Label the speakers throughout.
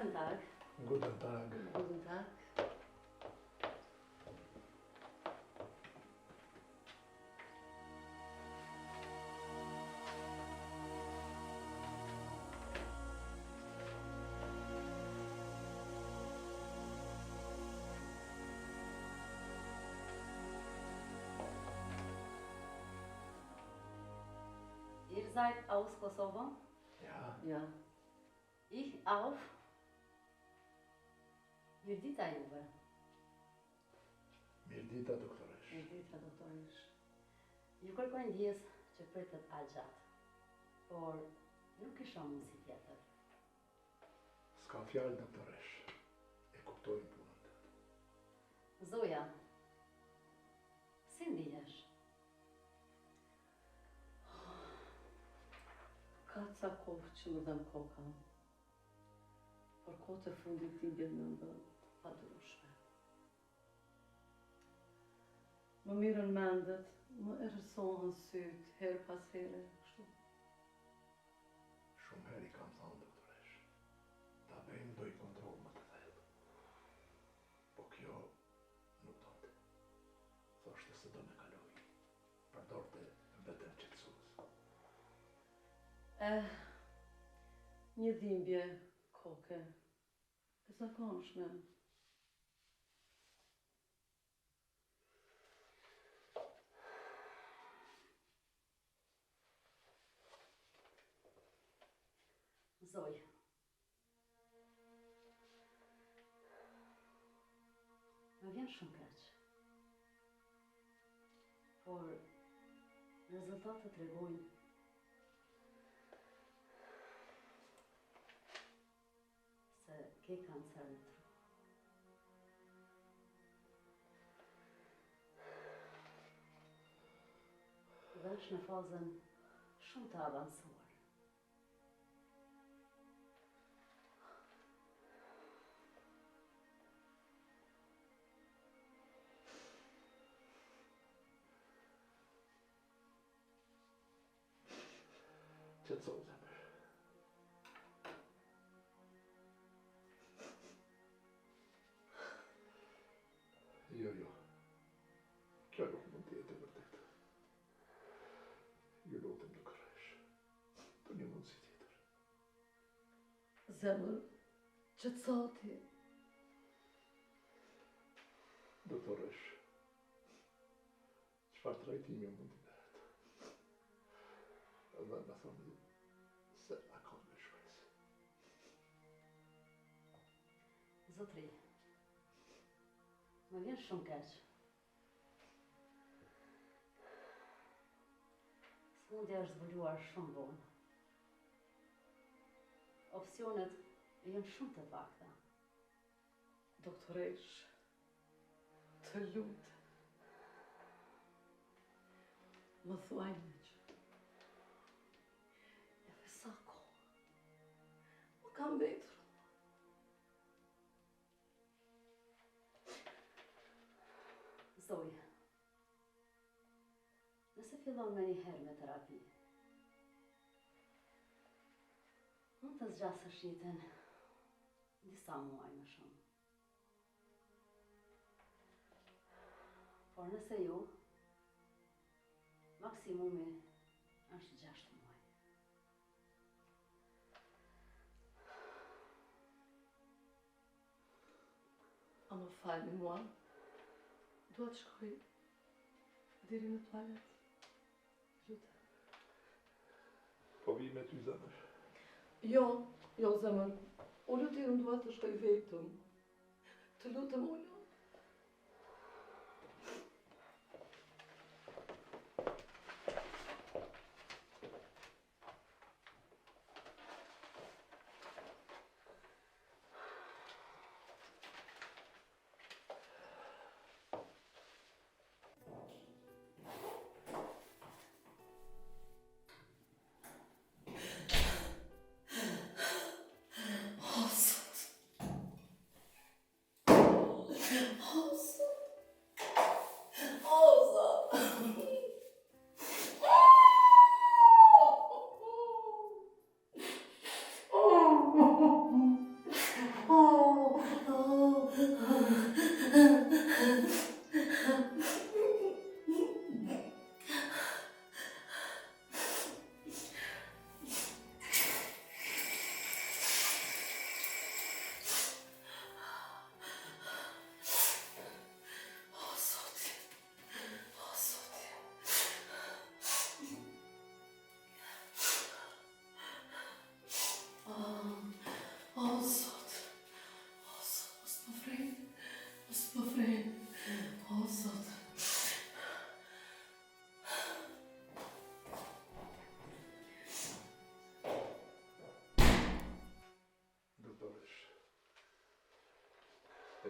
Speaker 1: Guten Tag.
Speaker 2: Guten Tag.
Speaker 1: Guten Tag. Ihr seid aus Kosovo?
Speaker 2: Ja,
Speaker 1: Ja. Ich auch. Mirdita juve.
Speaker 2: Mirdita doktoresh.
Speaker 1: Mirdita doktorish. Ju kërkoj ndjes që pritet aq gjatë, por nuk kisha mundësi tjetër.
Speaker 2: S'ka fjalë doktoresh. E kuptojnë punën tënde.
Speaker 1: Zoja, si ndihesh? Ka ca kohë që më dhem koka, por kohët e fundit t'i bjen në ndë padurueshme. Më mirën mendet, më erësohen syt, her pas here, kështu.
Speaker 2: Shumë herë i kam thënë doktoresh. Ta bëjmë doj kontroll më të thellë. Po kjo nuk donte. Thoshte se do me kaloj. Përdorte vetëm qetësues.
Speaker 1: Një dhimbje koke, e zakonshme. Zoj, më vjen shumë keq, por rezultatet tregojnë se ke kancer në tru. Dhe është në fazën shumë të avancuar.
Speaker 2: Qetëso zemër. Jo. Kjo nuk mund të jetë e vërtetë. Ju lutem doktoresh. Për një mundësi tjetër.
Speaker 1: Zemër, qetëso ti.
Speaker 2: Doktoresh. Çfarë trajtimi mund të bëhet? Dhe më thonë se akon me shpresë.
Speaker 1: Zotri, më vjen shumë keq. Smundja është zbuluar shumë vonë. Opsionet janë shumë të pakta. Doktoresh, të lutem, më thuaj një që. Edhe sa kohë më ka mbetur. Zoja, nëse fillon me një herë me terapi, mund të zgjasësh jetën disa muaj më shumë. Por nëse jo, maksimumi është 6 muaj. A më falni mua? Dua të shkoj deri në toalet. Lutem.
Speaker 2: Po vi me ty zemër.
Speaker 1: Jo, zemër. Unë lutem, unë dua të shkoj vetëm. Të lutem unë.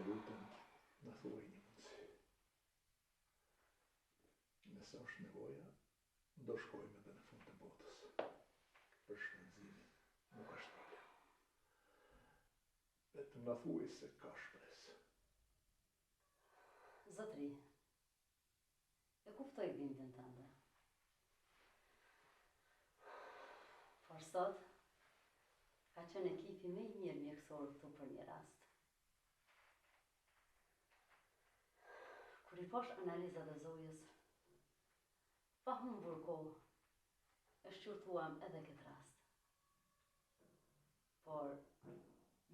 Speaker 2: Të lutem, në thuaj një mundësi. Nëse është nevoja, do shkojmë edhe në fund të botës. Për shpenzimin nuk është problem. Vetëm në thuaj se ka shpresë.
Speaker 1: Zotri, e kuftoj bindjen tënde. Por sot, ka qenë ekipi më i mirë mjekësor këtu për një rast. Kur i posh analizat e Zojës, pa humbur kohë, e shqyrtuam edhe këtë rast. Por,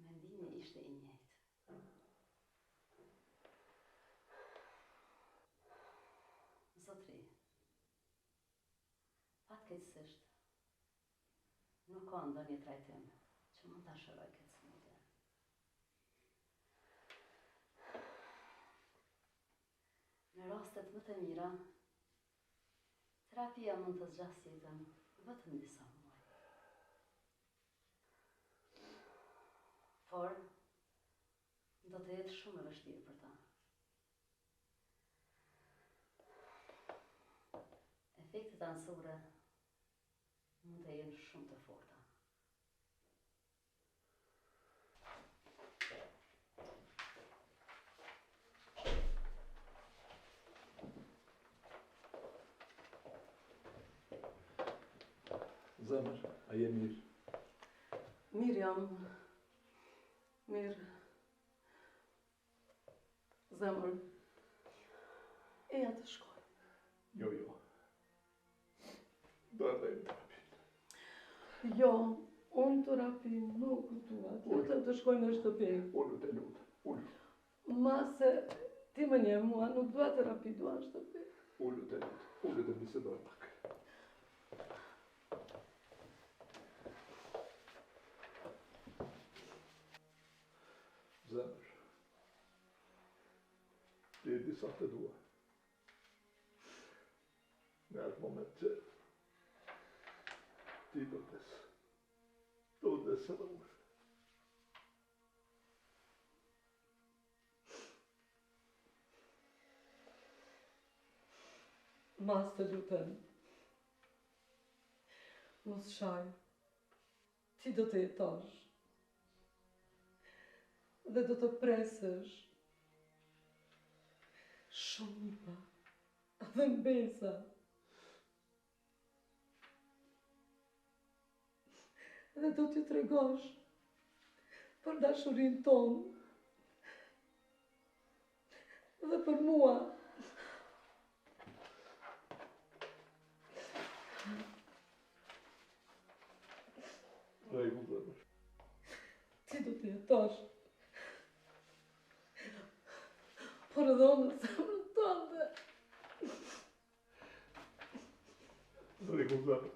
Speaker 1: mendimi ishte i njëjtë. Zotri, fatkeqësisht, nuk ka ndonjë trajtim që mund ta shëroj këtë smundje. Në rastet më të mira, terapia mund të zgjasë jetën vetëm disa muaj. Por, do të jetë shumë e vështirë për ta. Efektet anësore mund të jenë shumë të forta.
Speaker 2: Zemër, a je mirë?
Speaker 3: Mirë jam. Mirë. Zemër, eja të shkoj.
Speaker 2: Jo. Do edhe në terapi.
Speaker 3: Jo, unë terapi nuk dua. Lutem të shkoj në shtëpi.
Speaker 2: Ullu të lutë.
Speaker 3: Ma se ti më nje mua, nuk dua terapi, dua në shtëpi.
Speaker 2: Ullu të lutë. Ullu të bisedoj pak. Zemër, ti e disa të dua. Në atë moment që ti do të desë edhe unë.
Speaker 3: Mas të lutem. Mos shaj. Ti do të jetosh. Dhe do të presësh. Shumë nipa. Dhe mbesa. Dhe do t'ju tregosh për dashurinë tonë. Dhe për mua.
Speaker 2: Rregull, zemër.
Speaker 3: Ti do të jetosh. Por edhe unë në zemrën tënde.
Speaker 2: Rregull, zemër.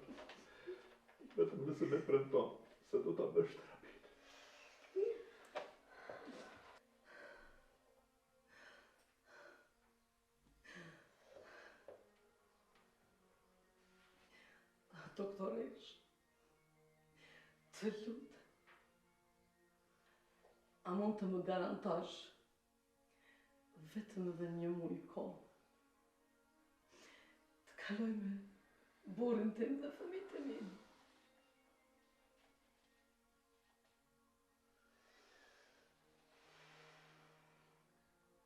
Speaker 2: Vetëm nëse me premton se do ta bësh terapinë.
Speaker 3: Doktoresh, të lutem, a mund të më garantosh vetëm edhe një muaj kohë të kaloj me burrin tim dhe fëmijët e mi?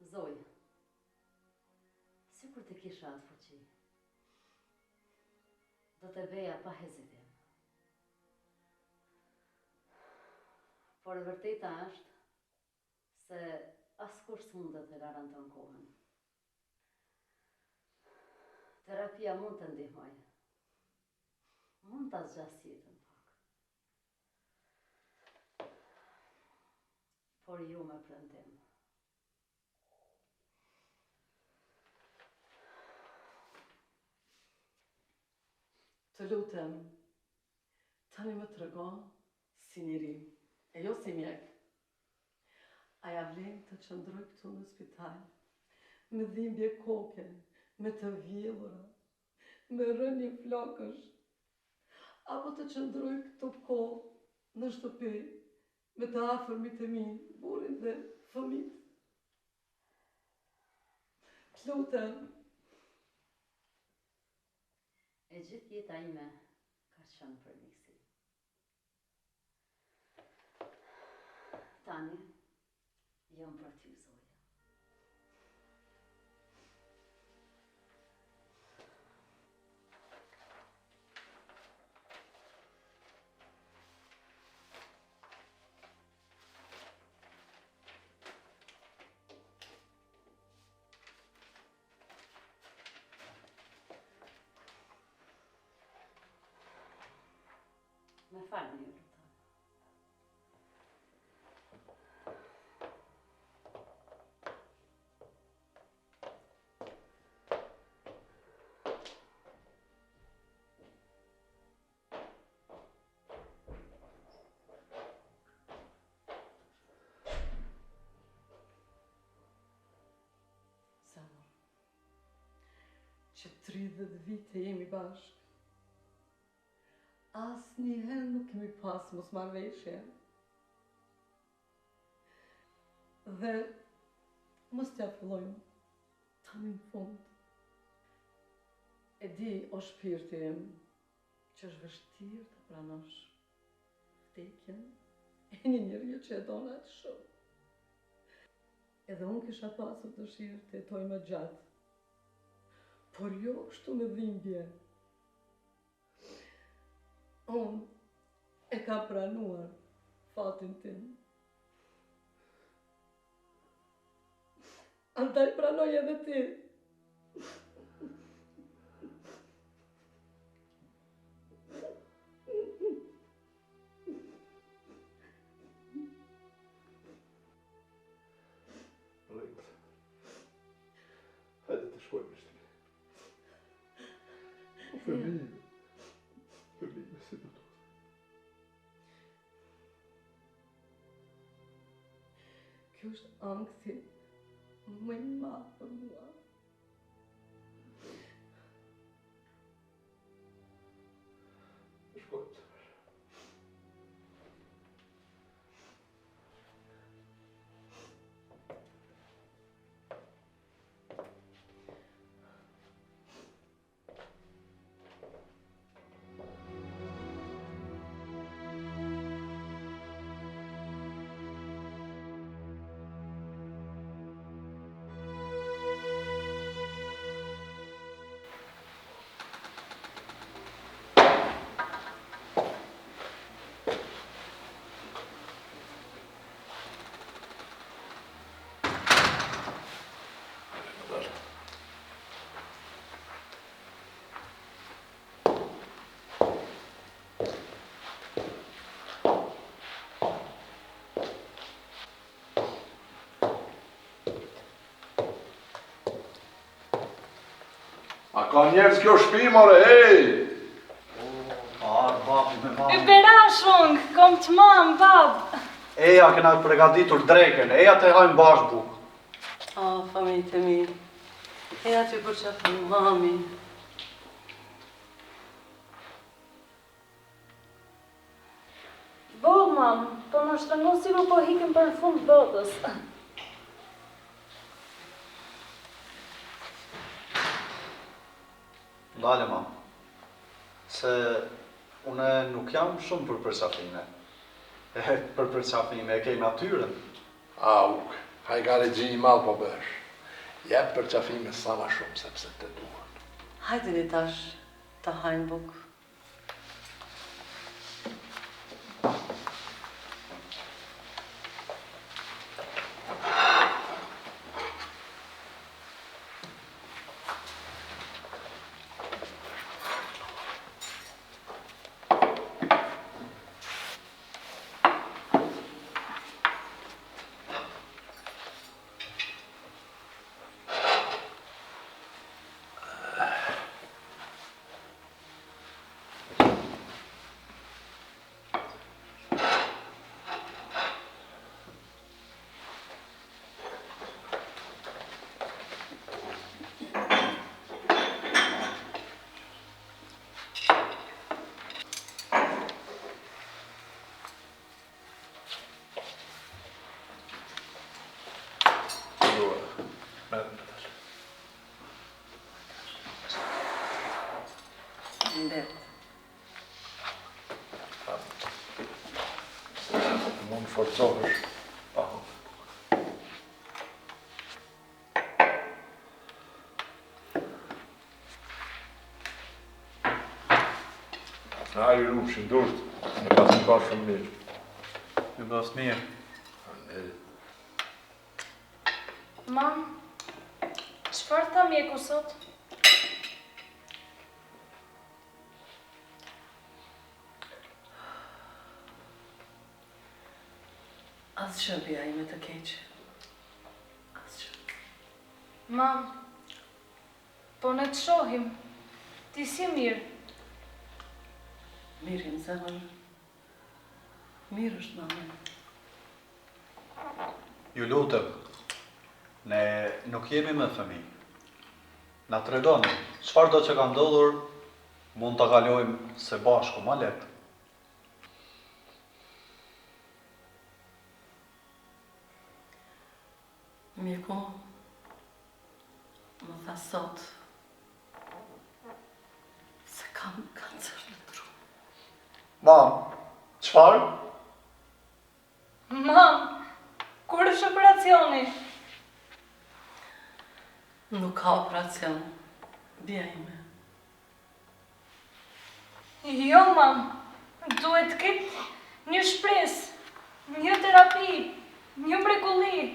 Speaker 1: Zoj, sikur të kisha atë fuqi, do të veja pa hezitim. Por e vërteta është se askush s'mundet të garanton kohën. Terapia mund të ndihmoj. Mund ta zgjasë jetën pak. Por ju me premtim.
Speaker 3: Të lutem, tani më trego si njeri, e jo si mjek. A ja vlen të qëndroj këtu në spital, me dhimbje koke, me të vjellura, me rënje flokësh, apo të qëndroj këtu kohë në shtëpi, me të afërmit e mi, burrin dhe fëmijët? T'lutem.
Speaker 1: E gjithë jeta ime ka qenë për miksi. Tani, jam për ty, Zoja. Me falni, ju lutem.
Speaker 3: Samur, që 30 vite jemi bashkë. Asnjëherë nuk kemi pas mosmarrëveshje. Dhe mos t'ja fillojmë tani në fund. E di, o shpirti im, që është vështirë të pranosh vdekjen e një njeriu që e don aq shumë. Edhe unë kisha pasur dëshirë të jetoj më gjatë, por jo kështu me dhimbje. Unë e ka pranuar fatin tim. Andaj pranoj edhe ti.
Speaker 2: Lejtë. Hajde të shkojmë shtëpi. Fëmijë si do të.
Speaker 3: Kjo është ankthi më i madh për mua.
Speaker 2: Shkojmë. A ka njerëz kjo shtëpi, more, hej!
Speaker 4: Babi me mami.
Speaker 5: Yberan shung, kom të mam, bab.
Speaker 4: Eja kena përgatitur dreken, eja të hajmë bashkë bukë.
Speaker 3: Familjet e mi. Eja që për qafën mami.
Speaker 5: Bo, mam, po në shtëngon si po hikim për në fund botës.
Speaker 4: Dale, ma. Se une nuk jam shumë për përqafime. Për përqafime e kej natyren.
Speaker 2: Auk, hajgare gjini malë po bësh. Jep për qafime sa ma shumë sepse të duan.
Speaker 3: Hajde një tash të hajnë bukë. Faleminderit.
Speaker 2: Mund forcohesh. Aho. Ai rrugëshin durt, e pas më ka shumë mirë.
Speaker 4: Ju bëf mirë.
Speaker 5: Mam, çfarë tha mjeku sot?
Speaker 3: Asgjë bia ime të keq. Asgjë.
Speaker 5: Mam, po ne të shohim. Ti si mirë.
Speaker 3: Mirë im zemër. Mirë është mame.
Speaker 4: Ju lutem, ne nuk jemi me fëmijë. Na tregoni, çfarë do që ka ndodhur, mund ta kalojmë së bashku ma lehtë.
Speaker 3: Mjeku më tha sot se kam kancer në tru.
Speaker 4: Mam, çfarë?
Speaker 5: Mam, kur është operacioni?
Speaker 3: Nuk ka operacion, bia ime.
Speaker 5: Jo, mam, duhet ketë një shpresë, një terapi, një mrekulli.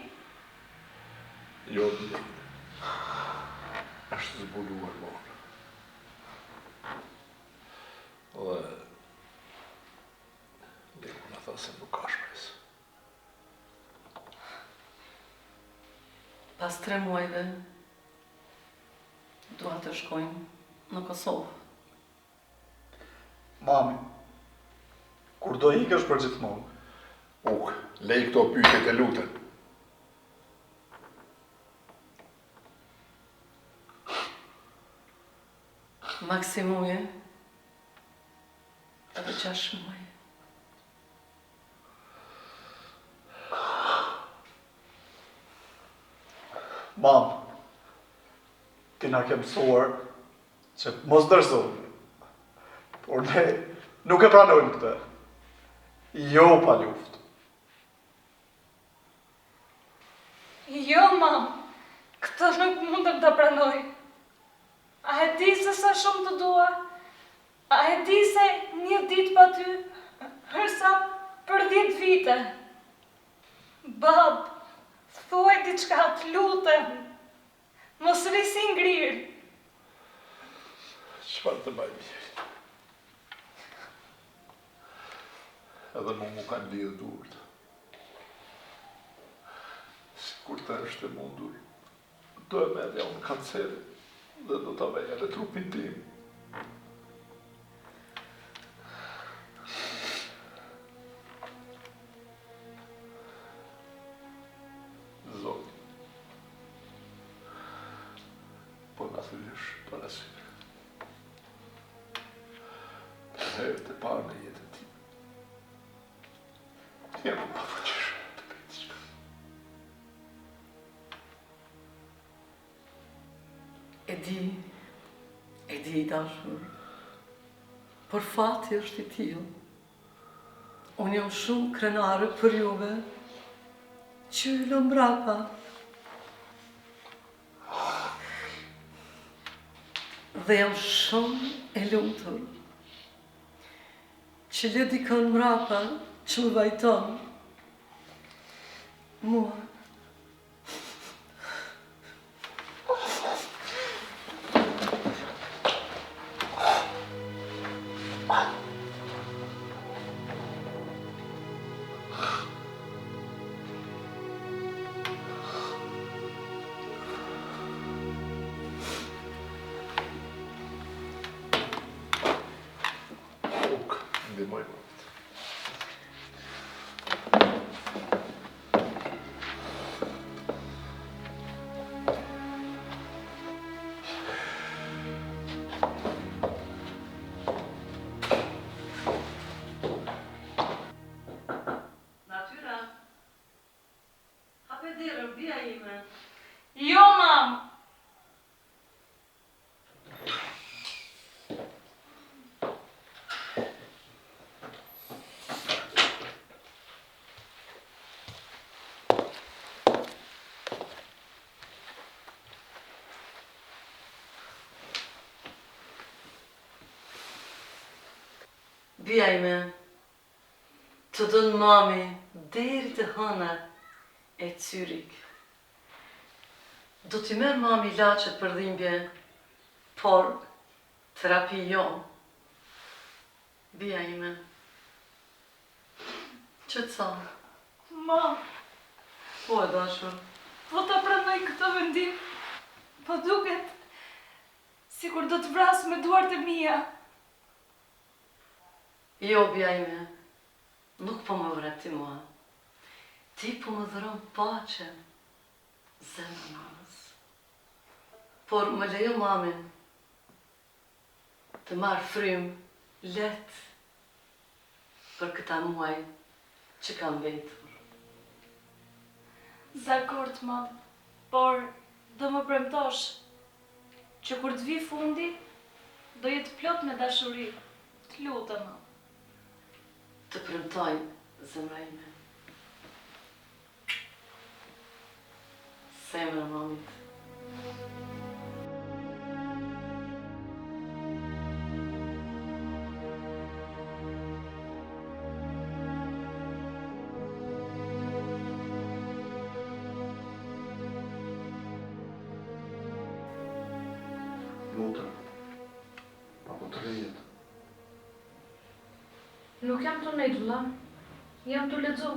Speaker 2: Jo, bia. Është zbuluar morë. Dhe Leku në tha se nuk ka shpresë.
Speaker 3: Pas 3 muajve, dua të shkojmë në Kosovë.
Speaker 4: Mami, kur do ikësh për gjithmonë?
Speaker 2: Lej këto pyetje të lutem.
Speaker 3: Maksimumi edhe 6 muaj.
Speaker 4: Mam, ti na ke mësuar që mos dërzojmë. Por ne nuk e pranojmë këtë. Jo pa luftë.
Speaker 5: Jo, mam, këtë nuk mundem të pranoj. A e di se sa shumë të dua? A e di se një ditë pa ty, hërsa për 10 vite? Bab, thuaj diçka, të lutem. Mos risi ngrirë.
Speaker 2: Çfarë të bëj mirë? Edhe mu kanë lidhë durët. Kur të është e mundur, do e merja unë kancerin dhe do të veja në trupin tim. Zot, po në thyrësh për asyre. Për herë të parë në jetën tim. Jam pa fuqish të bëjtë qëka.
Speaker 3: E di i dashur, por fati është i tillë. Unë jam shumë krenare për juve, që ju lë mbrapa. Dhe jam shumë e lumtur, që lë dikën mbrapa që më vajton. Mua.
Speaker 2: Ndihmoj më.
Speaker 3: Natyra, hape derën, bia ime.
Speaker 5: Jo, mam.
Speaker 3: Bia ime, të dënë mami deri të hëna e Cyrik. Do t'i merë mami ilacet për dhimbje, por terapi jo. Bia ime, që të sa?
Speaker 5: Mam,
Speaker 3: Po e dashur,
Speaker 5: po ta pranoj këtë vendim, po duket sikur do të vras me duart e mia.
Speaker 3: jo bia ime, nuk po më vreti mua. Ti po më dhëron paqe, zemër nanës. Por më lejo mamin të marrë frym let për këta muaj që kam vetur.
Speaker 5: Zakort, mam, por do më premtosh që kur të vi fundi, do jetë plot me dashuri. Të lutem, mam.
Speaker 3: Të premtoj, zemra ime. Zemra mamit.
Speaker 4: Lutem. Apo të rrijet.
Speaker 5: Nuk jam të nejtë, vëlla. Jam të lexu.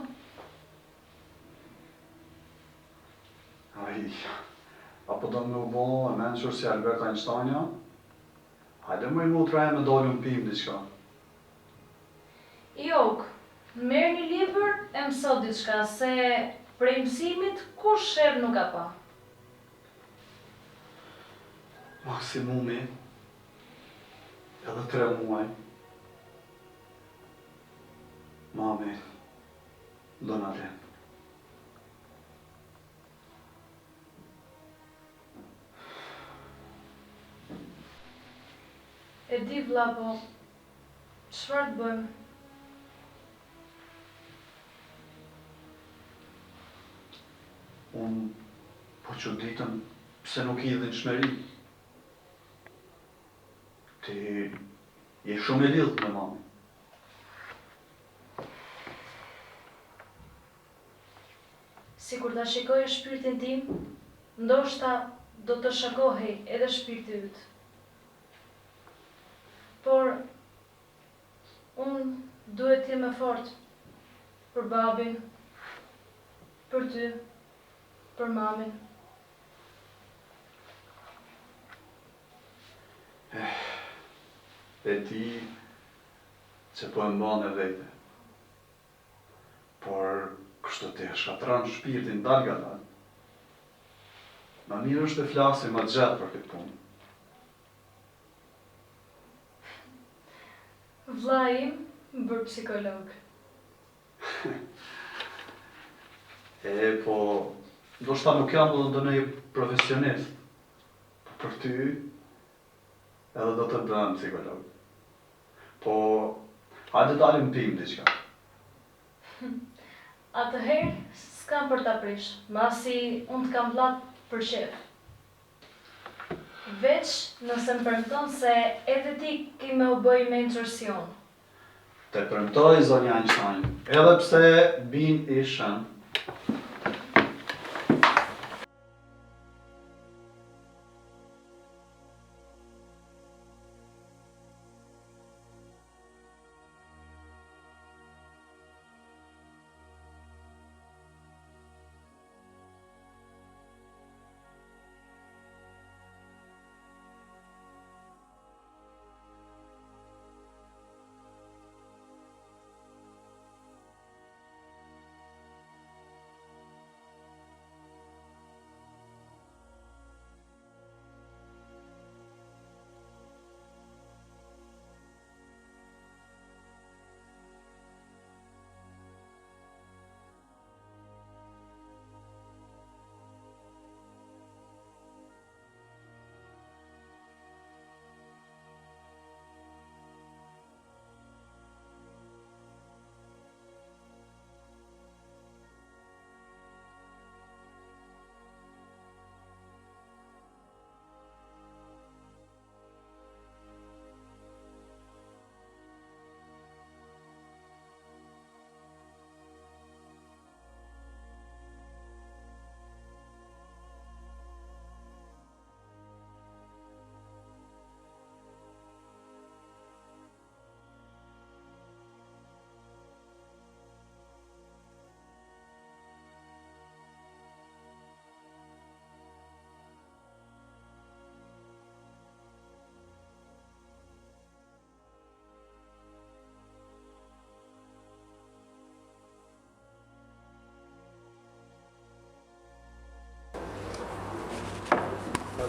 Speaker 4: Ai, apo do më u bo e menqër si Albert Einstein-ja? Hajde më i mutra e me dollën pim diçka.
Speaker 5: Jok, merr një libër e mëso diçka, se prej mësimit kush sherr nuk ka pa.
Speaker 4: Maksimumi, edhe 3 muaj. Mami, do na len.
Speaker 5: E di, vëlla, po çfarë të bëjmë?
Speaker 4: Unë po që ditën pse nuk i dhe në shmeri. Ti je shumë e lidhë me mami.
Speaker 5: Si kur ta shikoj shpirtin tim, ndoshta do të shakohej edhe shpirti yt. Por unë duhet të jem e fortë për babin, për ty, për mamin.
Speaker 4: E ti që po e mban e vete. Por kështu të e shkatran shpirtin dal nga dal. Ma mirë është të flasim ma gjatë për këtë punë.
Speaker 5: Vlla im më bërë psikolog.
Speaker 4: Po, ndoshta nuk jam do të ndonjë profesionist. Po për ty, edhe do të bëhem psikolog. Po, hajde dalim pim diçka.
Speaker 5: Atëherë, s'kam për ta prish, masi unë të kam vllat për shef. Veç nëse më premton se edhe ti ki me u bëj mentorsion.
Speaker 4: Te premtoj, zonja Einstein, edhe pse bin ishën.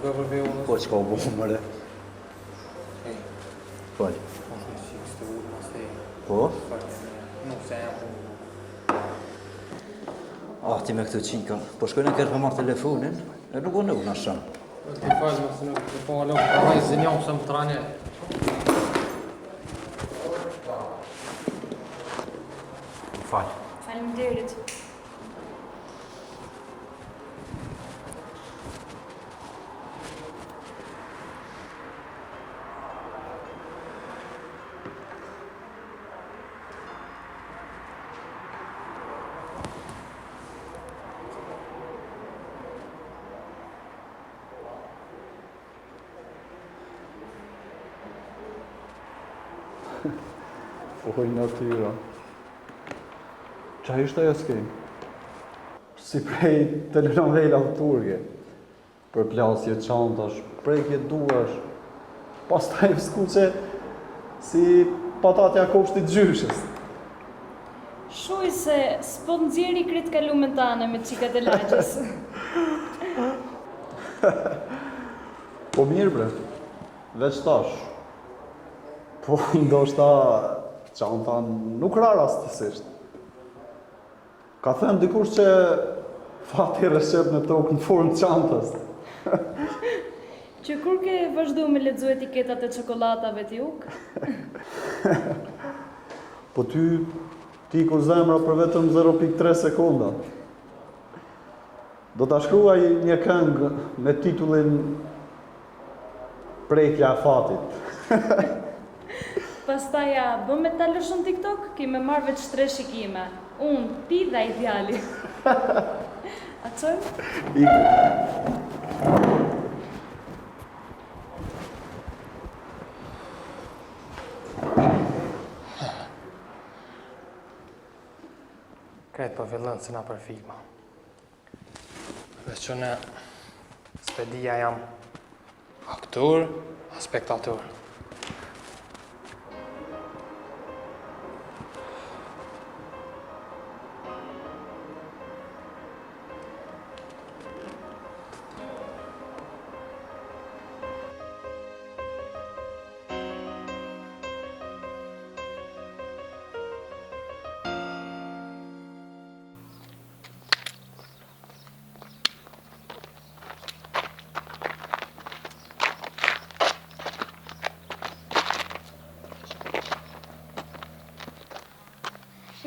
Speaker 6: do përve unë.
Speaker 7: Po, që ka u buhë mëre? Fal. Po?
Speaker 6: Nuk se jam.
Speaker 7: Ah, ti me këtë qika. Po shkojnë e kërë për marrë telefonin, e nuk o në unë ashtë.
Speaker 6: Ti falë, më se nuk të po alo, për vaj zinjom se më tranje.
Speaker 7: Falë.
Speaker 5: Faleminderit.
Speaker 4: Oj, natyra. Qa ishte ajo skejnë? Si prej telenovelave turke. Për plasje çantash, prekje duash. Pastaj skuqe si patatja koshtit gjyshës.
Speaker 5: Shuj se s'po nxjerri krit kalumen tane me qikat e lagjës.
Speaker 4: Po mirë bre, veç tash. Po ndoshta çanta nuk ra rastësisht. Ka thënë dikush që fati rreshep në tokë në formë çantës.
Speaker 5: Që kur ke vazhdu me lexu etiketat e çokoladave t'juk?
Speaker 4: Po ti ku zemra për vetëm 0.3 sekonda. Do ta shkruaj një këngë me titullin Prekja e fatit.
Speaker 5: Pastaj ja bëm me ta lëshën TikTok, ki me marrë veç 3 shikime. Unë, ti dhe ai djali. A çojmë?
Speaker 6: Kretë për fillën si na për filma. Dhe që në spedia jam aktor, a spektator.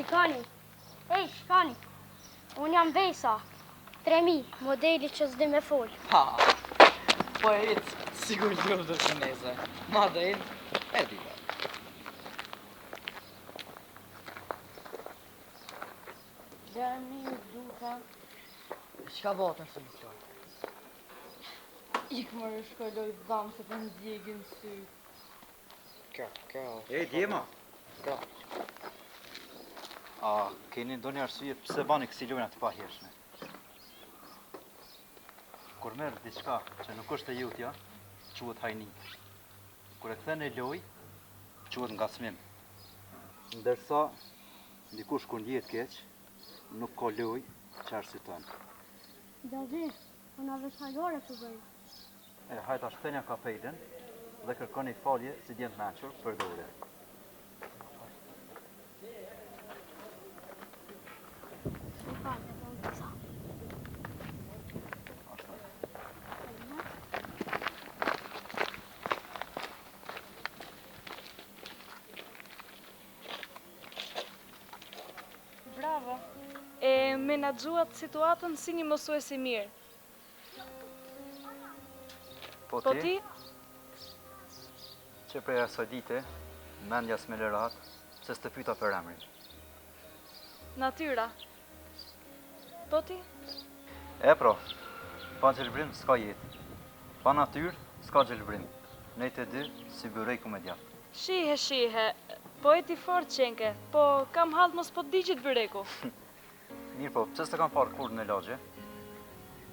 Speaker 8: Shikoni, shikoni, unë jam Vesa, 3000, modeli që s'di me fol.
Speaker 9: Ha, po e rritë, sigur gjurë dhe të nese, ma dhe e dita.
Speaker 1: Lërmi, duka.
Speaker 9: Qka botën së më qërë?
Speaker 5: Ik më shkolloj dhamë se për në djegin sy.
Speaker 6: Kjo.
Speaker 7: E, djema?
Speaker 6: Kjo.
Speaker 7: A, keni ndonjë arsye pse bani kësi lojna të pahirshme? Kur merr diçka që nuk është e jutja, quhet hajni. Kur e kthen e loj, quhet ngacmim. Ndërsa dikush kur ndjehet keq, nuk ka loj që arsyton.
Speaker 8: Davi, unë avesh hajlore të bëjë.
Speaker 7: E hajta shtenja kapelen dhe kërkoni falje si djenë të menqër për dore.
Speaker 5: Bravo. E menaxhuat situatën si një mësues i mirë.
Speaker 7: Po ti? Që prej asaj dite, mendja s'me lërat, se s'të pyeta për emrin.
Speaker 5: Natyra. Po ti?
Speaker 7: E pro, pa gjelbrim s'ka jetë. Pa natyrë s'ka gjelbrim. Ne të dy si bërej komediat.
Speaker 5: Shihe, po e ti fort qenke, po kam halë mos po digjit bëreku.
Speaker 7: Mirë po, pse s'të kam parë kur në lagje?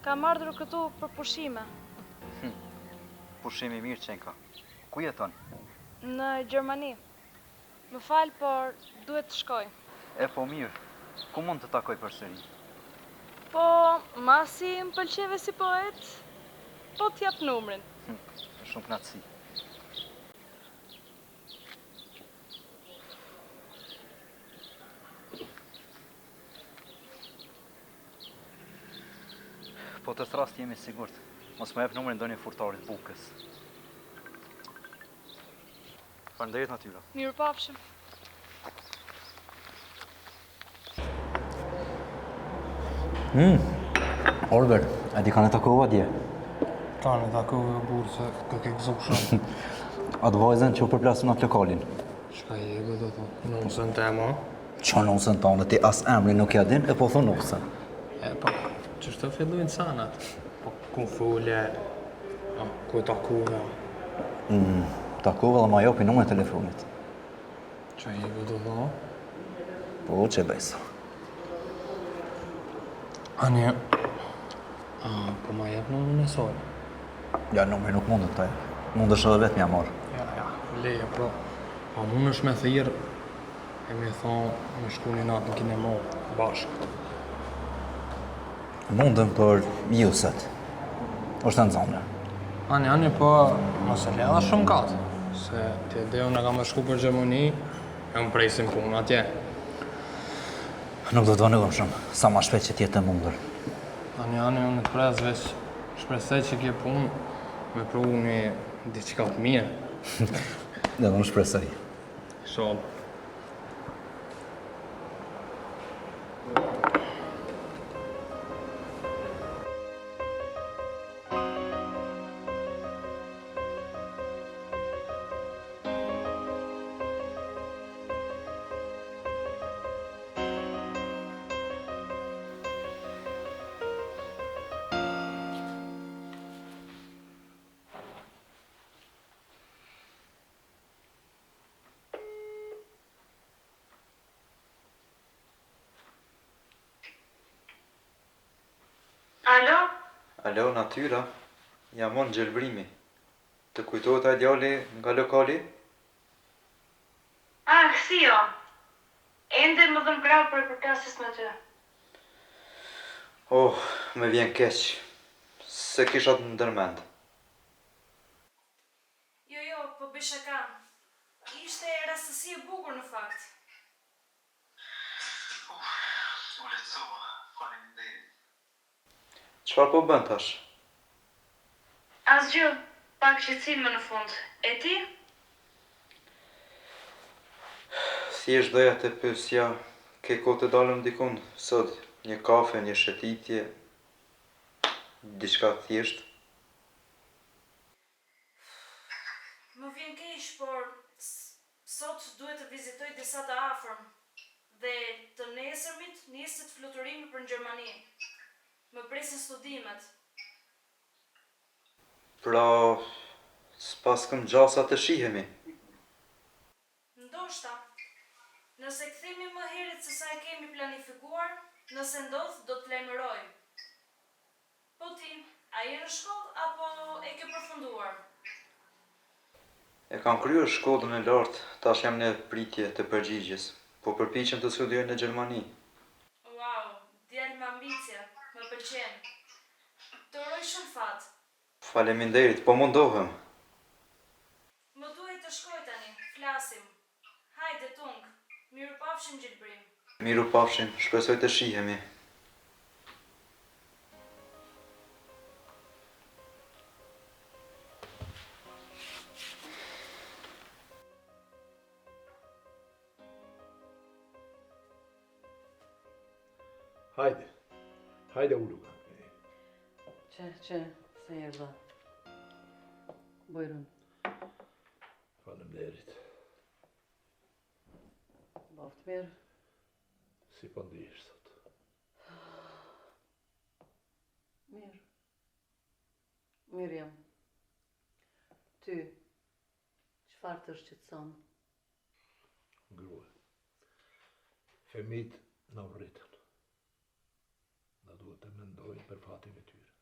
Speaker 5: Kam ardhur këtu për pushime.
Speaker 7: Pushimi mirë qenka. Ku jeton?
Speaker 5: Në Gjermani. Më falë, por duhet të shkoj.
Speaker 7: E po mirë, ku mund të takoj përsëri?
Speaker 5: Po, masi më pëlqeve si poet, po t'jap numrin.
Speaker 7: Me shumë knatësi. Po të rast jemi sigurt. Mos më jep numrin ndonjë furtarit bukës. Faleminderit natyra.
Speaker 5: Mirupafshim.
Speaker 7: Oliver, a di kanë takova dje?
Speaker 6: Kanë takova burë se ka ke gëzu shumë.
Speaker 7: Atë vajzën që u përplasën atë lokalin.
Speaker 6: Shka jebe do të nusën tema?
Speaker 7: Qa nusën tonë, ti as emri nuk ja din, e po thonë nusën.
Speaker 6: E po, që shtë fillujnë sanat? Po ku fulle, ku takova?
Speaker 7: Takova dhe ma jopi numër telefonit.
Speaker 6: Qa jebe do të?
Speaker 7: Po, që besa.
Speaker 6: Anje, po ma jep numër në soj?
Speaker 7: Ja, numri nuk mundet taj. Mundesh edhe vetë mja marë.
Speaker 6: Ja, leja, pro. Pa mund është me thirë, e me thonë me shku një natë në kinemo, bashkë.
Speaker 7: Mundem për juset. është në zonë.
Speaker 6: Anje, po, mos e ledha shumë katë. Se ti e deo në kam të shku për Gjermani, e më presin punë atje.
Speaker 7: Nuk do të vënëgëm shumë, sa ma shpejt që t'jetë e mundur.
Speaker 6: Anje, unë të pres veç shpresej që kje punë me provu një diçka të mirë.
Speaker 7: Dhe unë shpresoj.
Speaker 6: Shumë.
Speaker 5: Alo?
Speaker 7: Alo, natyra. Jam unë gjelbrimi. Të kujtohet ai djali nga lokali?
Speaker 5: Si jo. Ende më dhëm krau për përkasis me ty.
Speaker 7: Oh, me vjen keq. Se kisha të ndërmend.
Speaker 5: Jo, po bisha kam. Ishte rastësi e bukur në fakt.
Speaker 7: U lehtësova, faleminderit. Çfarë po bën tash?
Speaker 5: Asgjë, pak shqetësime në fund. E ti?
Speaker 7: Thjesht doja të pyesja, ke kohë të dalëm dikun sot, një kafe, një shëtitje, diçka thjesht?
Speaker 5: Më vjen keq, por sot duhet të vizitoj disa të afërm. Dhe të nesërmit niset fluturimi për në Gjermani. Më presin studimet.
Speaker 7: Pra, s'pas këm gjasa të shihemi.
Speaker 5: Ndoshta, nëse kthehemi më herët se sa e kemi planifikuar, nëse ndodh, do të lajmëroj. Po ti, a je në shkollë apo e ke përfunduar?
Speaker 7: E kam kryer shkollën e lartë, tash jam në pritje të përgjigjes, po përpiqem të studioj në Gjermani.
Speaker 5: Wow, djalë me ambicie, më pëlqen. Të uroj shumë fat.
Speaker 7: Faleminderit, po mundohem.
Speaker 5: Më duhet të shkoj tani, flasim. Hajde tung, mirupafshim Gjelbrim.
Speaker 7: Mirupafshim, shpresoj të shihemi.
Speaker 2: Hajde uluga.
Speaker 3: Që, se erdha. Bojrën,
Speaker 2: Faleminderit.
Speaker 3: baft mirë.
Speaker 2: Si po ndihesh sot?
Speaker 3: Mirë. Mirë jam. Ty, çfarë të shqetëson?
Speaker 2: Grua. Femit na urritën. Na duhet të mendojmë për fatin e tyre.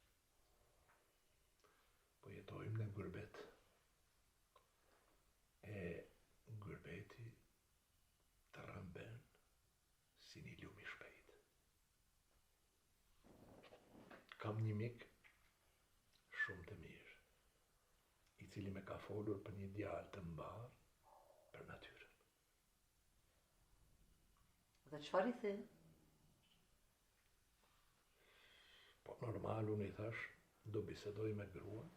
Speaker 2: Po jetojmë në gurbet. E gurbeti të rëmben si një lum i shpejt. Kam një mik shumë të mirë. cili me ka folur për një djalë të mbar për natyrën.
Speaker 3: Dhe çfarë i the?
Speaker 2: Po normal, unë i thash, do bisedoj me gruan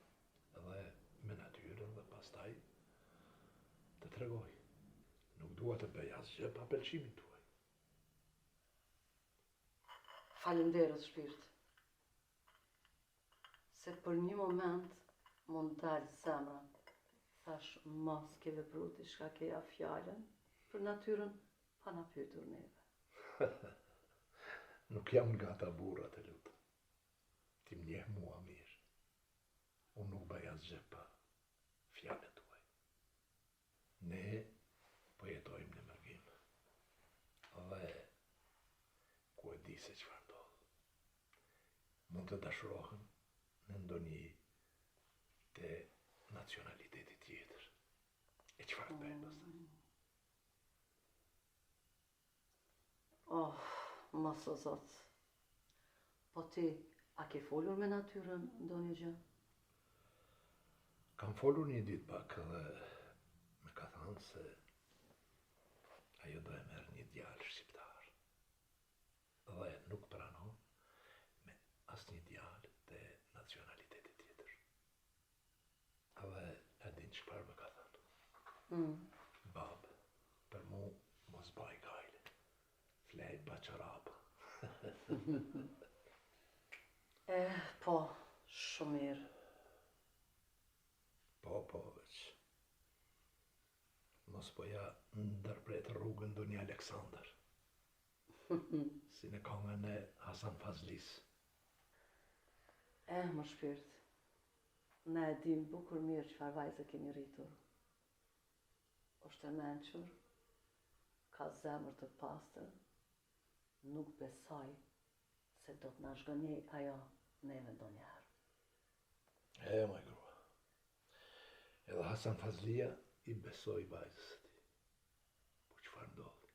Speaker 2: dhe me natyrën dhe pastaj të tregoj. Nuk dua të bëj asgjë pa pëlqimin tuaj.
Speaker 3: Faleminderit shpirt. Se për një moment mund dalë zemra. Thash mos ke vepru ti shka keja fjallën për natyrën pa na pyetur neve.
Speaker 2: Nuk jam nga ta burrat e lutem. Ti më njeh mua mirë. Unë nuk bëj asgjë pa fjalët tuaj. Ne po jetojmë në mërgim. Dhe ku e di se çfarë ndodh. Mund të dashurohen në ndonjë të nacionaliteti tjetër. E çfarë të bëjmë pastaj?
Speaker 3: Oh, mos o zot. Po ti, a ke folur me natyrën ndonjë gjë?
Speaker 2: Kam folur një ditë pak dhe me ka thënë se ajo do e merr një djalë shqiptar. Dhe nuk pranon me asnjë djalë të nacionaliteti tjetër. Dhe e din çfarë më ka thënë. Bab, për mu mos baj gajle. Flej baqarapa.
Speaker 3: Po, shumë mirë.
Speaker 2: Po, veç. Mos po ja ndërpret rrugën do një Aleksandr. Si në këngën e Hasan Fazlis.
Speaker 3: Më shpirt. Ne e dim bukur mirë çfarë vajze kemi rritur. Është e mençur, ka zemër të pastër, nuk besoj se do të na zhgënjej ajo neve ndonjëherë.
Speaker 2: Moj grua. Edhe Hasan Fazlia i besoi vajzës së tij. Po çfarë ndodhi?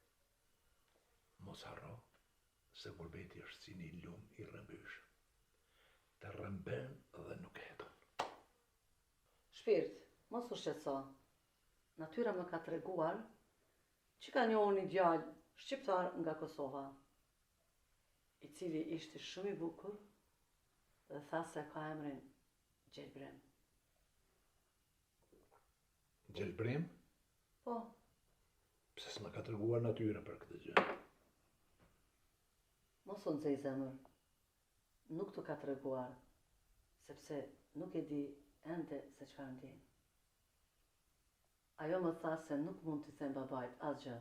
Speaker 2: Mos harro se gurbeti është si një lum i rrëmbysh. Të rrëmben dhe nuk heton.
Speaker 3: Shpirt, mos u shqetëso. Natyra më ka treguar që ka njohur një djalë shqiptar nga Kosova, i cili ishte shumë i bukur dhe tha se ka emrin Gjelbrem.
Speaker 2: Gjelbrim?
Speaker 3: Po,
Speaker 2: Pse s'ma ka treguar natyra për këtë gjë?
Speaker 3: mos u nxej zemër. Nuk të ka treguar, sepse nuk e di ende se çfarë ndjen. Ajo më tha se nuk mund t'i them babait asgjë,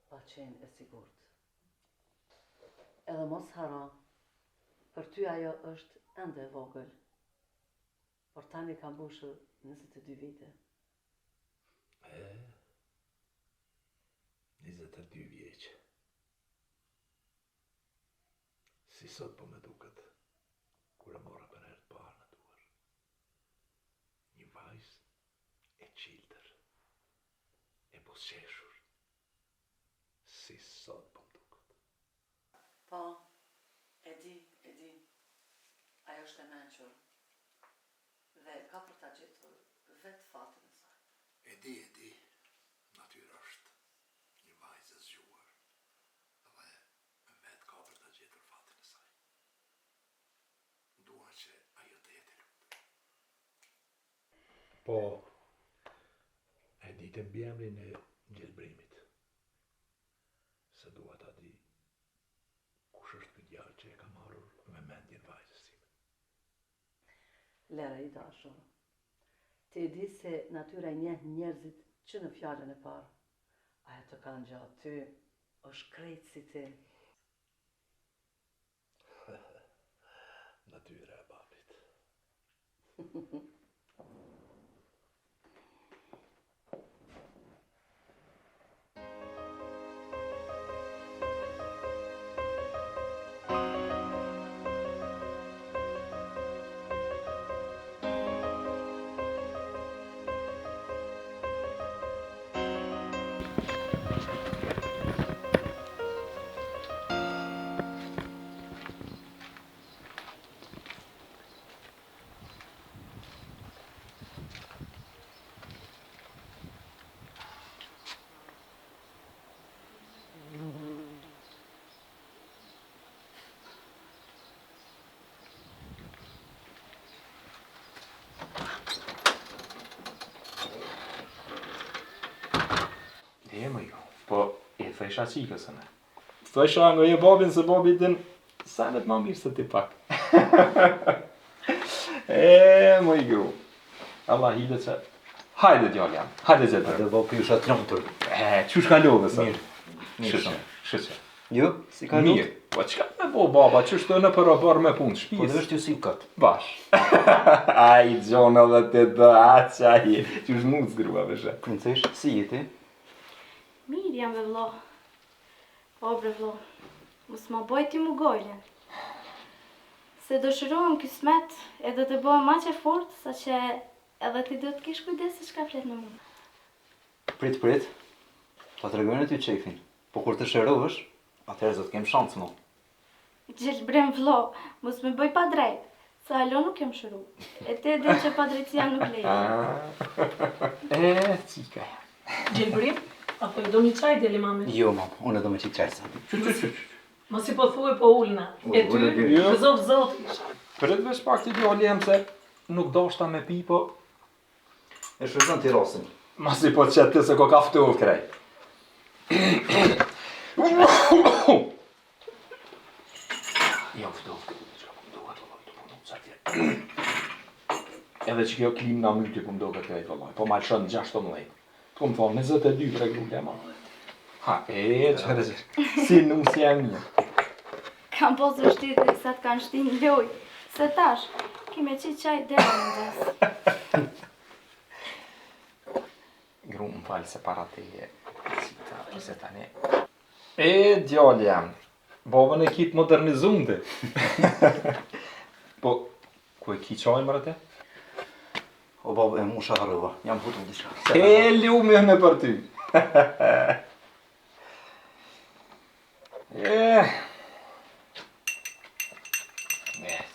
Speaker 3: pa qenë e sigurt. Edhe mos haro, për ty ajo është ende e vogël, por tani ka mbushur 22 vite.
Speaker 2: 22 vjeç. Si sot po me duket, kur e mora për herë të parë në duar. Një vajzë e qiltër, e buzëqeshur. Si sot po më duket.
Speaker 3: Po, e di. Ajo është e mençur. Dhe ka për ta gjetur vetë fatin e saj.
Speaker 2: E di. Natyra është një vajzë e zgjuar. Dhe vetë ka për ta gjetur fatin e saj. Dua që ajo të jetë e lumtur. Po, e di të mbiemrin e Gjelbrimit. Se dua ta di kush është ky djalë që e ka marrur me mendjen vajzës time.
Speaker 3: Lera i dashur, ti e di se natyra njeh njerëzit që në fjalën e parë. Ajo të kanë gjatë ty, është krejt si ti.
Speaker 2: Natyra e babit.
Speaker 10: thesha qikës e ne. Thesha nga je babin se babi din sanet ma mirë se ti pak. Më i gru. Allah hide që... Hajde djallë jam, hajde gjithë.
Speaker 7: Dhe bo pjusha të njëmëtur.
Speaker 10: Qysh ka love sa?
Speaker 7: Mirë
Speaker 10: Shqe.
Speaker 7: shumë. Jo, si ka lutë?
Speaker 10: Mirë. Po qka me bo baba, qysh të në për me punë shpis?
Speaker 7: Po dhe është ju si këtë.
Speaker 10: Bash. Ai, gjonë dhe të dë, qaj, qysh mu të zgrua vëshe.
Speaker 7: Princesh, si jeti?
Speaker 8: Mirë jam ve vlo. O bre vlo, mos ma boj ti mu gojlen. Se dëshirohem kismet edhe të bëhem ma që fort, sa që edhe ti do të kish kujdes se shka flet në mu.
Speaker 7: Prit. Ta të regojnë ty qefin. Po kur të shërohesh, atëherë zë të kem shansë mo.
Speaker 8: Gjelë brem vlo, mos me bëj pa drejt, sa alo nuk kem shëru. E te dhe që pa drejtësia nuk leje.
Speaker 10: Qika.
Speaker 3: Gjelbrim, apo do mi qaj djeli mami?
Speaker 7: Jo, mam, unë do me qitë qajsa.
Speaker 10: Qy.
Speaker 3: Mos i po thuaj po ullna. E ty,
Speaker 10: Jo.
Speaker 3: gëzov zot isha.
Speaker 10: Pret vesh pak të djallë jem se nuk dashta me pi, po...
Speaker 7: E shëzën të rasin.
Speaker 10: Mas i po të qëtë se ko kaftu krej. Jo, ftu. Edhe që kjo klim nga myti ku mdo këtë krejt, vëllaj. Po ma lëshën 16. Të ku më thonë, 22 për e grulle, ma. Ha, qërë që. Si nuk si e një.
Speaker 8: Kam posë vështirë dhe sa të kanë shtinë loj. Se tash, kime qitë qaj dhe në des.
Speaker 10: Gru më falë se para te e cita, se tani. Djallë jam. Babën e kitë modernizumde. Po, ku e ki qaj mërë te?
Speaker 7: O babë e mu shaharëva, jam hutu në diska.
Speaker 10: Lume me për ty.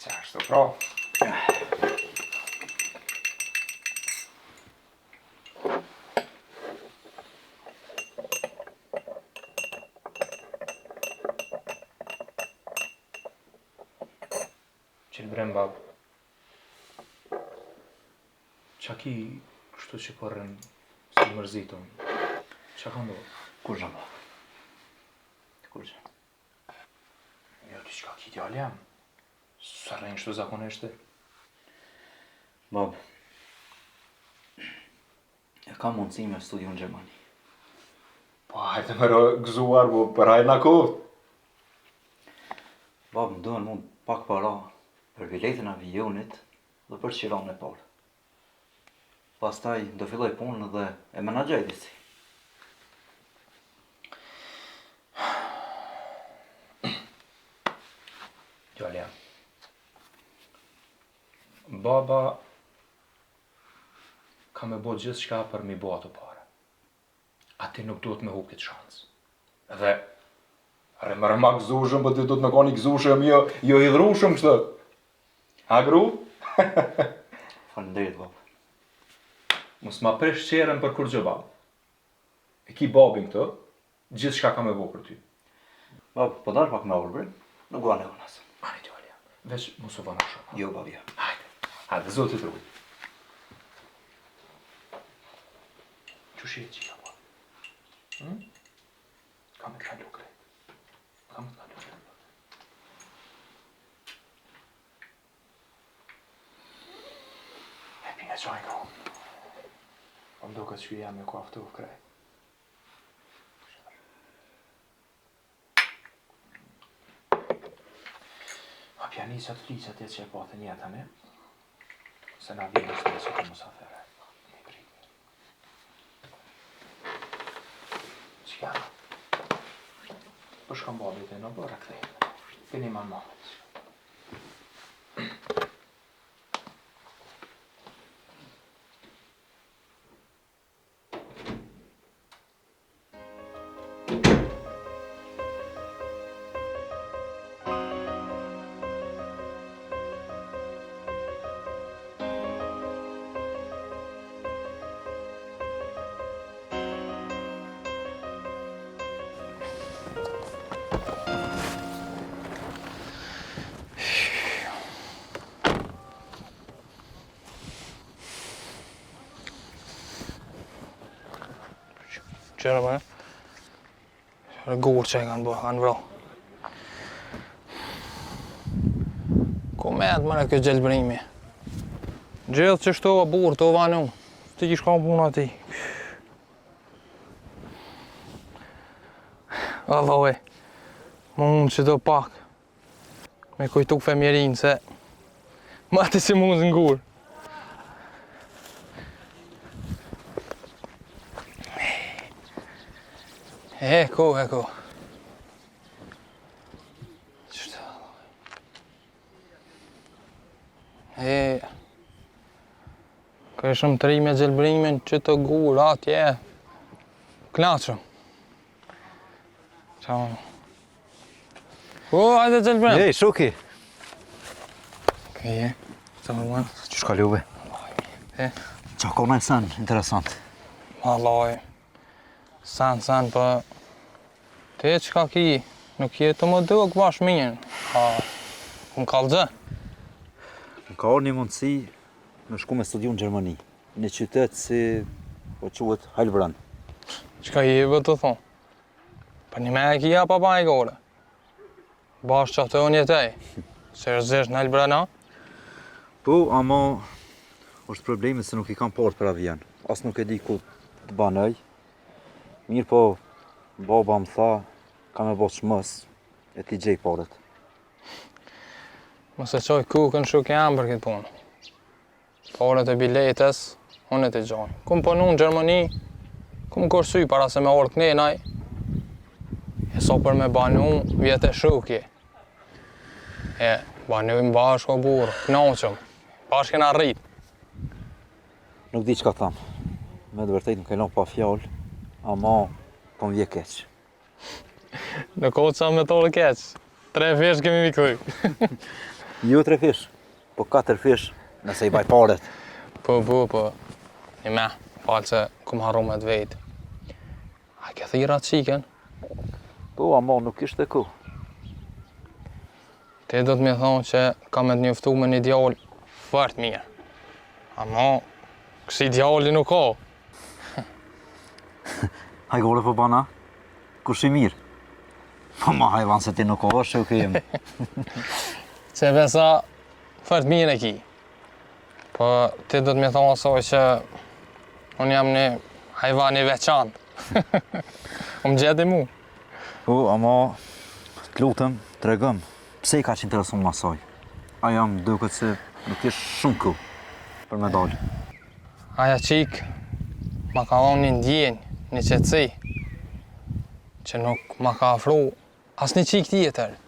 Speaker 10: Qa ashtu pra. Qëllë brem babë. Qa ki kështu që korren si mërzitun? Qa ka ndohë?
Speaker 7: Kur gjë babë? Kur gjë?
Speaker 10: Jo, ti qka ki djallë jam? Sa rejnë kështu zakoneshte?
Speaker 7: Babë, e ka mundësi me studiu në Gjermani.
Speaker 10: Po hajte me gëzuar, po për hajtë na kovët.
Speaker 7: Babë, më duhen mund pak para për biletën avionit dhe për qiron e parë. Pastaj do filloj punën dhe e menaxhoj disi.
Speaker 10: Gjallja. Baba ka me bo gjithë shka për mi bo ato pare. A ti nuk duhet me hup këtë shansë. Edhe, are më rëma gëzushëm, për ti duhet me ka një gëzushëm, jo hidhrushëm kështë. A gru?
Speaker 7: Faleminderit babë.
Speaker 10: Mos ma presh qeren për kur gjë babë. E ki babin këtë, gjithë shka ka me bo për ty.
Speaker 7: Babë, po dalë pak me orë, nuk gua në unasë.
Speaker 10: Ani Gjallja, veç mos u vana shumë.
Speaker 7: Jo, babë, jo.
Speaker 10: Hajde, zotit rrujt. Qush jetë qika, po? Ka me të kalu krejt. Ka me të kalu krejt. E pine qaj ka. Po mdo këtë që jam e ku aftu krejt. A pjanisat të liqat e që e patë njetën e, se na vjen është të që të musafere. Qika? Po shkam babit e në bërë këthejnë. Pini ma mamët.
Speaker 6: Qëra me? Rëgur që e kanë vro. Ku me atë mëre kjo gjelbrimi? Gjithë që shto a burë të vanu, ti kish ka puna ti. Alloj, më unë që do pak. Me kujtu femjerin se ma ti si mund zëngur. Eko. Këshëm të ri me gjelbrimin që të gur, atje. Knaqëm. Ciao. Hajde gjelbrim.
Speaker 7: Ej, Shoki.
Speaker 6: Okej, ciao man.
Speaker 7: Që shka luve? Qa ka me sen, interesant.
Speaker 6: Alloj. San, për... Te që ka ki, nuk jetë më duk bash mirë. Më kalëgjë.
Speaker 7: Më ka orë një mundësi me shku me studiu në Gjermani. Një qytet si po quhet Heilbronn.
Speaker 6: Qka i vë të thonë? Për një me e kia papa i gore. Bash që atë unë jetej. Se rëzesh në Heilbronn, a?
Speaker 7: Po, ama është problemi se nuk i kam partë për avion. As nuk e di ku të banoj. Mirë po, baba më tha, ka me botë shmës, e ti gjej parët.
Speaker 6: Mos e qoj kukën shuk e amë për këtë punë. Parët e biletës, unë e të gjoj. Kum punu në Gjermani, kum kërsy para se me orë kënenaj, e so për me banu vjetë e shukje. Banujmë bashkë o burë, knoqëm, bashkë kena rritë.
Speaker 7: Nuk di që ka thamë. Me të vërtejt nuk e pa fjallë, ama po më vje keq.
Speaker 6: Në kohë që me tolë keq, 3 fish kemi mi këthy.
Speaker 7: Jo 3 fish, po 4 fish, nëse i baj paret.
Speaker 6: Po, një me, falë që kum harru me të vejtë. A ke thira të qiken?
Speaker 7: Po, ama nuk ishte ku.
Speaker 6: Ti do të mi thonë që ka me të njoftu me një djallë fort mirë. Ama, kësi djalli nuk ka.
Speaker 7: Hajgore po bana, kush i mirë? Po ma hajvan se ti nuk ka, shuk e jem.
Speaker 6: Që besa, fort mirë e ki. Po, ti do të mi thonë asoj që unë jam një hajvan i veçantë. Më gjeti mu.
Speaker 7: Po, ama të lutëm, të regëm, pse i ka që interesu më asoj? A jam duket se nuk ish shumë ku për me dalë.
Speaker 6: Aja qik, ma ka dhonë një ndjenjë, një qetësi, që nuk ma ka afru as një qik tjetër.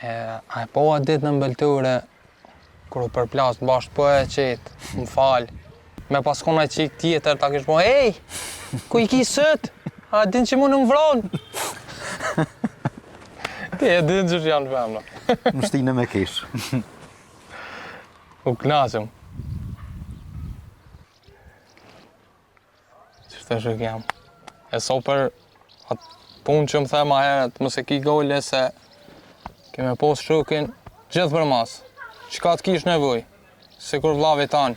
Speaker 6: A e po atë ditë në mbëlture, kër u përplasë bashkë po e qetë, më falë, me paskon aj qik tjetër, ta kishë po, ej, ku i ki sët? A din që mu në më vronë? Ti e din që janë femna.
Speaker 7: Më shtinë me kesh.
Speaker 6: U knaqëm. Qështë shuk jam. E so për atë punë që më the ma herët, mëse ki gole se keme posë shukin gjithë për masë. Qka të kish nevoj, si kur vllavi tanë,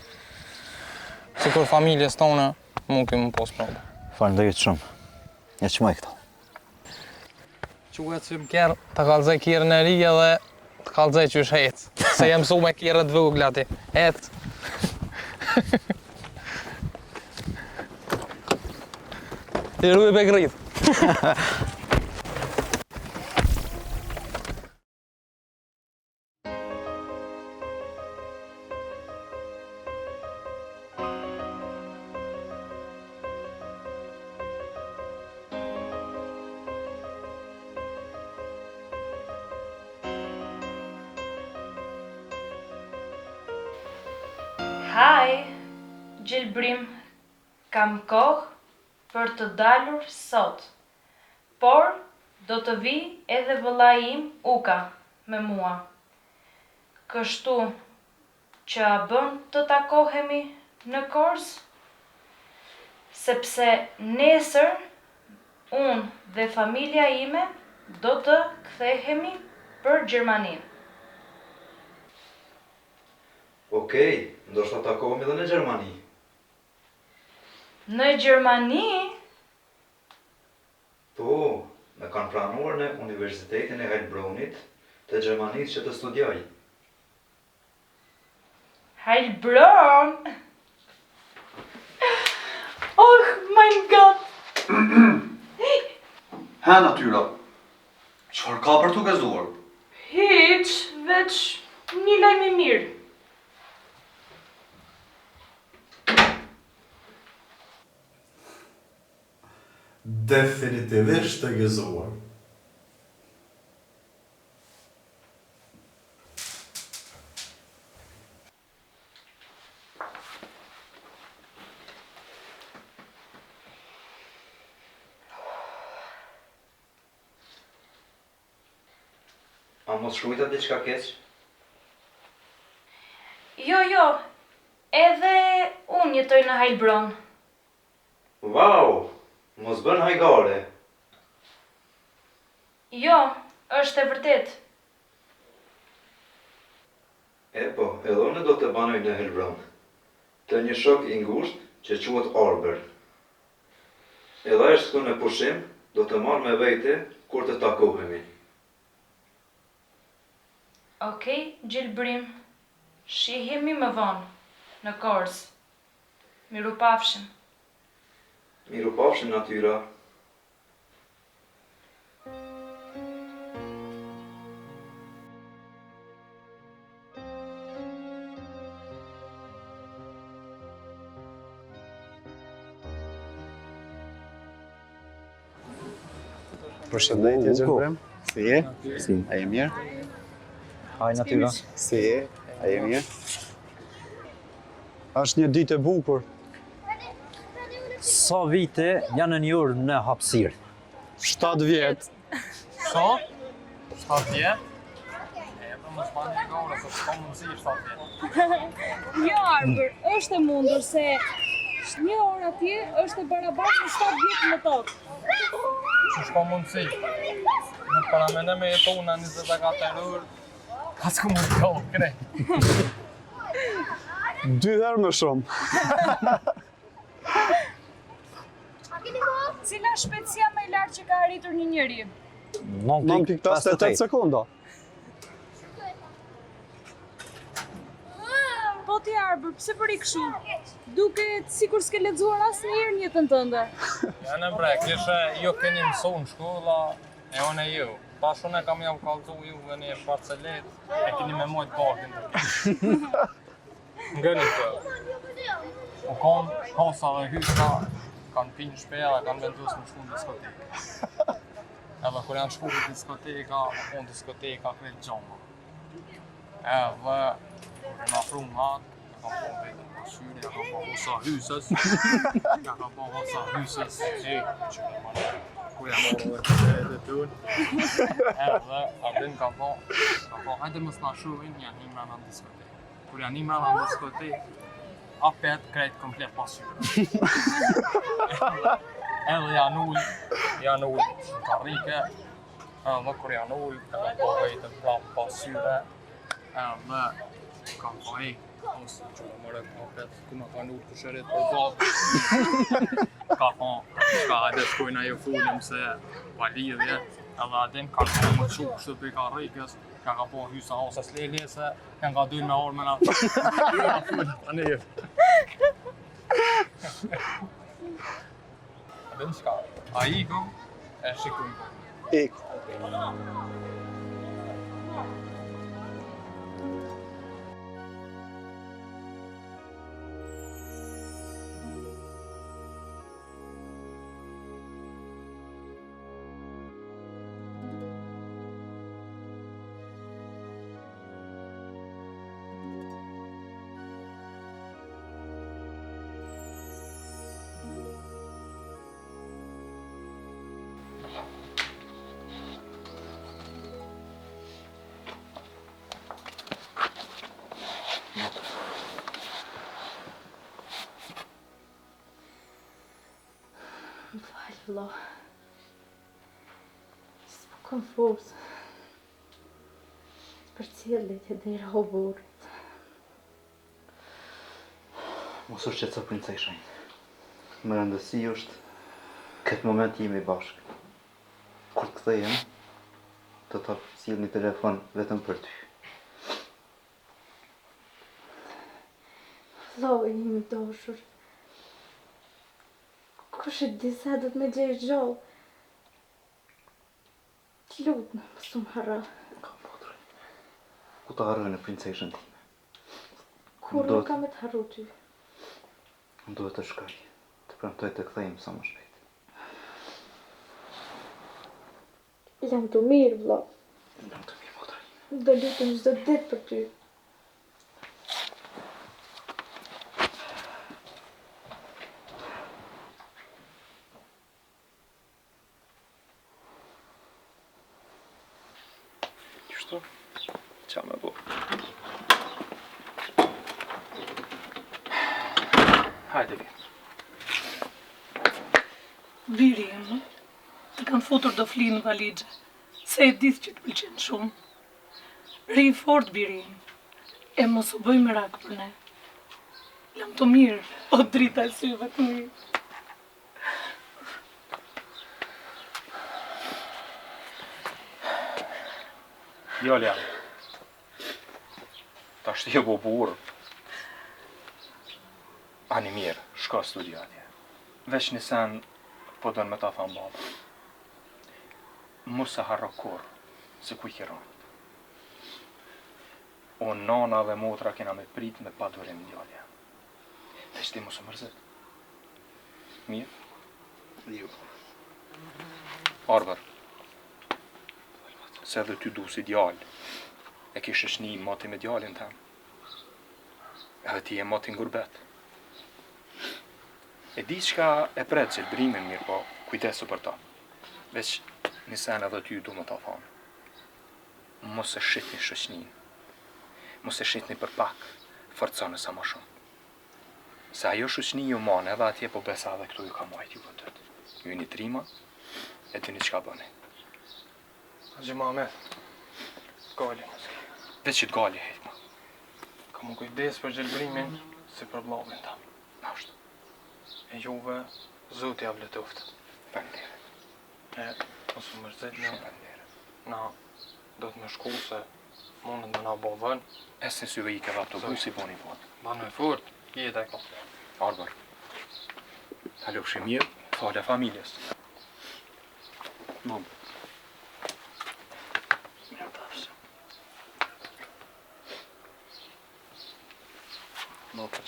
Speaker 6: si kur familjes tonë, mu keme posë probë.
Speaker 7: Faleminderit shumë. E që më e këta.
Speaker 6: Quhet që më kjerë të kalzaj kjerën e rije dhe të kalzaj që është hetë. Se jem su me kjerët vogla ti. Hetë. Ti rruj pe gritë.
Speaker 8: Haj, Gjelbrim, kam kohë për të dalur sot, por do të vi edhe vëllai im Uka me mua. Kështu që a bën të takohemi në Korz? Sepse nesër unë dhe familja ime do të kthehemi për Gjermaninë.
Speaker 7: Okej, ndoshta takohemi edhe në Gjermani.
Speaker 8: Në Gjermani?
Speaker 7: Po, kanë pranuar në Universitetin e Heilbronnit të Gjermanisë që të studioj.
Speaker 5: Heilbronn? Oh my god!
Speaker 4: Ha natyra. Çfarë ka për t'u gëzuar?
Speaker 5: Hiç, veç një lajm i mirë.
Speaker 4: Definitivisht të gëzuar.
Speaker 7: A mos shkruajta diçka keq?
Speaker 5: Jo, edhe unë jetoj në Heilbronn.
Speaker 7: Wow, mos bën hajgare.
Speaker 5: Jo, është e vërtet.
Speaker 7: Po, edhe unë do të banoj në Heilbronn. Të një shok i ngushtë që quhet Arber. Edhe ai është këtu në pushim, do të marr me vete kur të takohemi.
Speaker 5: Okej, Gjilbrim. Shihemi më vonë, në Kors. Miru pafshim.
Speaker 7: Miru pafshim natyra.
Speaker 11: Përshëndetje Gjilbrim. Si je? Si. A je mirë?
Speaker 7: Haj natyra.
Speaker 11: Si je? A je mirë? Është një ditë e bukur.
Speaker 7: Sa vite janë në njërë në hapësirë?
Speaker 11: 7 vjet.
Speaker 6: Sa? 7 vjet? Po mos bani gore, se s'ka mundësi 7 vjet.
Speaker 5: Jo, Arber, është e mundur se një orë atje është e barabartë në 7 vjet në tokë.
Speaker 6: Që s'ka mundësi. Në paramene me jetu në 24 orë, ka s'ku mund t'jo, krej.
Speaker 11: 2 herë më shumë.
Speaker 5: Cila shpejtësia më e lartë që ka arritur një njeri?
Speaker 11: 9.58 sekunda.
Speaker 5: Po ti Arber, pse bëri kështu? Duket sikur s'ke lexuar asnjëherë në jetën tënde.
Speaker 6: Ja në bre, kishe ju keni mësu në shkolla, e one ju. Tash unë kam jam kallëzu juve një parcelet, e keni me mojt bakin të Ngëni të. U kanë kosa dhe hysa, kanë pinë shpeja dhe kanë vendus më shku në diskotekë. Edhe kur janë shku në diskoteka, më konë diskoteka krejt gjoma. Edhe kur në afru më hatë, ja kam po vetën pasyri, ja kam po hosa hysës, që në manë. Kur janë orë dhe të tunë. Edhe abin ka po, hajde mos na shuhin, janë imra në diskotekë. Kur janë imra në diskotekë, apet krejt komplet pasyre. Edhe janë ullë në karrike, edhe kur janë ullë, edhe po vejtën prapë pasyre, edhe kam po ose që më mërë apet, ku më kanë ullë këshërit për babë. Ka po, shka hajde shkojnë ajo fulim se pa lidhje, edhe adin kanë po më qukë kështë për karrikës, ka po hysa ose s'lelje se kanë ka dynë me orë me na fulim të njëve. Adin shka, a iko e shikujnë.
Speaker 11: Iko.
Speaker 8: Më falë, vëlla. S'po kam forës. Për cilët e dera o burit.
Speaker 7: Mos u shqetëso princeshën. Më rëndësi është këtë moment jemi bashkë. Kur të kthejem, do ta sjell një telefon vetëm për ty.
Speaker 8: Vllau im i dashur. Kush e di sa do të më gjesh gjallë? Të lutem, mos më harro.
Speaker 7: Ku të harroj në princeshën time?
Speaker 8: Kur nuk kam të harru ty.
Speaker 7: Unë duhet të shkoj. Të premtoj të kthejmë sa më shpejt.
Speaker 8: Jam të mirë, vllau.
Speaker 7: Jam të mirë, motra.
Speaker 8: Do lutem çdo ditë për ty.
Speaker 10: Qështu? Qa me bo? Hajde vi.
Speaker 5: Biri im, të kam futur do fli në valigje, se e ditë që të pëlqen shumë. Ri fort, biri im, e mos u bëj merak për ne. Jam të mirë, o drita e syve të mirë.
Speaker 10: Djalja, ta shti e bo burë. Ani mirë, shka studiatje. Veç një sen, po dënë me ta thamë baba. Mos se harro kur, se ku i kiron. O nana dhe motra kena me prit me pa durim djalja. Veç ti mos e mërzit. Mirë?
Speaker 7: Jo.
Speaker 10: Arber. Se dhe ty du si djallë, e kishe shni mati me djallin tem. Edhe ti e mati ngurbet. E di qka e pret që brimin mirë, po kujdesu për ta. Veç një sen edhe ty du më ta thonë. Mos e shqitni shëshnin. Mos e shqitni për pak, forcone sa më shumë. Se ajo shëshni ju mane edhe atje po besa edhe këtu ju ka majt ju vëtët. Ju një trima, e dini qka bëni.
Speaker 6: Haxhi Muhammed, t'gali.
Speaker 10: Veç që t'gali hejt ma.
Speaker 6: Ka më kujdes për gjelbrimin si për vllavin tam.
Speaker 10: Ashtu.
Speaker 6: E juve, Zoti ja vletoft.
Speaker 10: Faleminderit.
Speaker 6: E, mos u mërzit ne.
Speaker 10: Shumë faleminderit.
Speaker 6: Na, do të më shku se mundet me na bo vën.
Speaker 10: E se syve i ke dhe autobus i boni botë.
Speaker 6: Banë me fort, jetë e ka.
Speaker 10: Arber. Kalofshi mirë, fale familjes. Mam.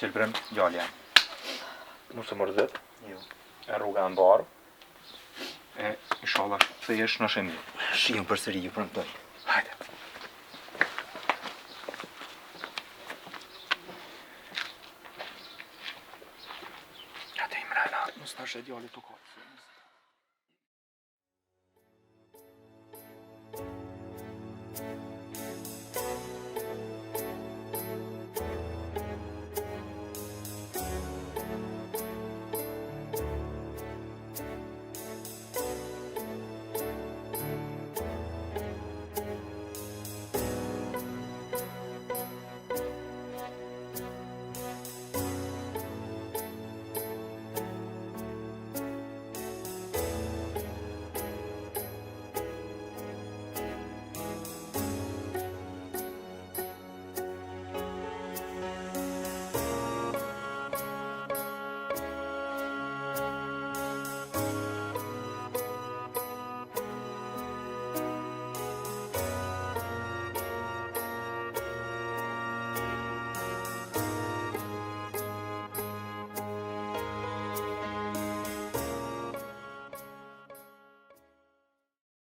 Speaker 10: Qelbrem, gjallja. Mos e mërzit.
Speaker 7: Jo.
Speaker 10: E rruga në barë. E inshallah kthehesh në shëndet.
Speaker 7: Shihem përsëri, ju premtoj.
Speaker 10: Hajde. Hajde Imrana, mos tash e djali të kohë.